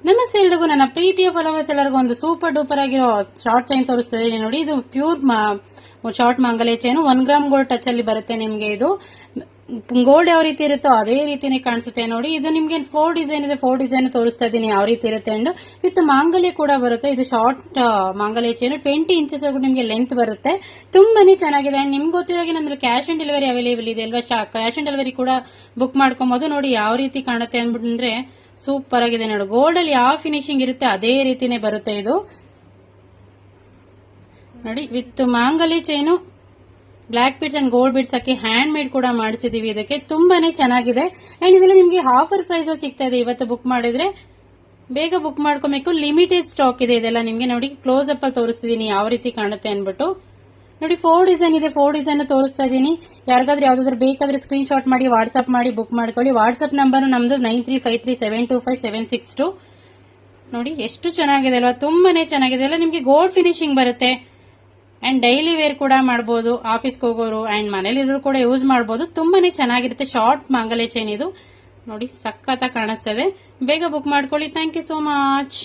ನಮಸ್ತೆ ಎಲ್ರಿಗೂ, ನನ್ನ ಪ್ರೀತಿಯ ಫಾಲೋವರ್ಸ್ ಎಲ್ಲರಿಗೂ ಒಂದು ಸೂಪರ್ ಡೂಪರ್ ಆಗಿರೋ ಶಾರ್ಟ್ ಚೈನ್ ತೋರಿಸ್ತಾ ಇದೀನಿ ನೋಡಿ. ಇದು ಪ್ಯೂರ್ ಶಾರ್ಟ್ ಮಂಗಲೆ ಚೈನ್ 1 ಗ್ರಾಮ್ ಗೋಲ್ಡ್ ಟಚ್ ಅಲ್ಲಿ ಬರುತ್ತೆ ನಿಮ್ಗೆ. ಇದು ಗೋಲ್ಡ್ ಯಾವ ರೀತಿ ಇರುತ್ತೋ ಅದೇ ರೀತಿನೇ ಕಾಣಿಸುತ್ತೆ ನೋಡಿ. ಇದು ನಿಮ್ಗೆ 4 ಡಿಸೈನ್ ಇದೆ, 4 ಡಿಸೈನ್ ತೋರಿಸ್ತಾ ಇದೀನಿ ಯಾವ ರೀತಿ ಇರುತ್ತೆ ಅಂಡ್ ವಿತ್ ಮಾಂಗಲ್ಯ ಕೂಡ ಬರುತ್ತೆ. ಇದು ಶಾರ್ಟ್ ಮಾಂಗಲ್ಯ ಚೈನ್ 20 ಇಂಚಸ್ ನಿಮ್ಗೆ ಲೆಂತ್ ಬರುತ್ತೆ. ತುಂಬಾನೇ ಚೆನ್ನಾಗಿದೆ. ಅಂಡ್ ನಿಮ್ಗೆ ಗೊತ್ತಿರೋಗೆ ನಮ್ಗೆ ಕ್ಯಾಶ್ ಆನ್ ಡೆಲಿವರಿ ಅವೈಲೇಬಲ್ ಇದೆ ಅಲ್ವಾ. ಕ್ಯಾಶ್ ಆನ್ ಡೆಲಿವರಿ ಕೂಡ ಬುಕ್ ಮಾಡ್ಕೊಬಹುದು. ನೋಡಿ ಯಾವ ರೀತಿ ಕಾಣುತ್ತೆ ಅಂದ್ಬಿಟ್ರೆ ಸೂಪರ್ ಆಗಿದೆ ನೋಡಿ. ಗೋಲ್ಡ್ ಅಲ್ಲಿ ಯಾವ ಫಿನಿಶಿಂಗ್ ಇರುತ್ತೆ ಅದೇ ರೀತಿನೇ ಬರುತ್ತೆ ಇದು ನೋಡಿ. ವಿತ್ ಮಾಂಗಲ್ಯ chain, black beads and gold beads ಹಾಕಿ ಹ್ಯಾಂಡ್ ಮೇಡ್ ಕೂಡ ಮಾಡಿಸಿದೀವಿ. ಇದಕ್ಕೆ ತುಂಬಾನೇ ಚೆನ್ನಾಗಿದೆ. ಅಂಡ್ ಇದೆಲ್ಲ ನಿಮ್ಗೆ ಆಫರ್ ಪ್ರೈಸ್ ಅಲ್ಲಿ ಸಿಗ್ತಾ ಇದೆ. ಇವತ್ತು ಬುಕ್ ಮಾಡಿದ್ರೆ ಬೇಗ ಬುಕ್ ಮಾಡ್ಕೋಬೇಕು. ಲಿಮಿಟೆಡ್ ಸ್ಟಾಕ್ ಇದೆ ಇದೆಲ್ಲ ನಿಮ್ಗೆ. ನೋಡಿ ಕ್ಲೋಸ್ ಅಪ್ ಅಲ್ಲಿ ತೋರಿಸ್ತಿದೀನಿ ಯಾವ ರೀತಿ ಕಾಣುತ್ತೆ ಅನ್ಬಿಟ್ಟು. ನೋಡಿ 4 ಡಿಸೈನ್ ಇದೆ, 4 ಡಿಸೈನ್ ತೋರಿಸ್ತಾ ಇದೀನಿ. ಯಾರಿಗಾದ್ರೂ ಯಾವ್ದಾದ್ರು ಬೇಕಾದ್ರೆ ಸ್ಕ್ರೀನ್ ಶಾಟ್ ಮಾಡಿ ವಾಟ್ಸ್ಆಪ್ ಮಾಡಿ ಬುಕ್ ಮಾಡ್ಕೊಳ್ಳಿ. ವಾಟ್ಸ್ಆಪ್ ನಂಬರ್ ನಮ್ದು 9353725762. ನೋಡಿ ಎಷ್ಟು ಚೆನ್ನಾಗಿದೆ ಅಲ್ವಾ, ತುಂಬಾನೇ ಚೆನ್ನಾಗಿದೆ. ಎಲ್ಲ ನಿಮ್ಗೆ ಗೋಲ್ಡ್ ಫಿನಿಶಿಂಗ್ ಬರುತ್ತೆ. ಅಂಡ್ ಡೈಲಿ ವೇರ್ ಕೂಡ ಮಾಡಬಹುದು. ಆಫೀಸ್ಗೆ ಹೋಗೋರು ಅಂಡ್ ಮನೇಲಿರೋರು ಕೂಡ ಯೂಸ್ ಮಾಡಬಹುದು. ತುಂಬಾನೇ ಚೆನ್ನಾಗಿರುತ್ತೆ. ಶಾರ್ಟ್ ಮಾಂಗಲ್ಯ ಚೈನ್ ಇದು ನೋಡಿ, ಸಖತ್ತಾಗಿ ಕಾಣಿಸ್ತಾ ಇದೆ. ಬೇಗ ಬುಕ್ ಮಾಡ್ಕೊಳ್ಳಿ. Thank you so much.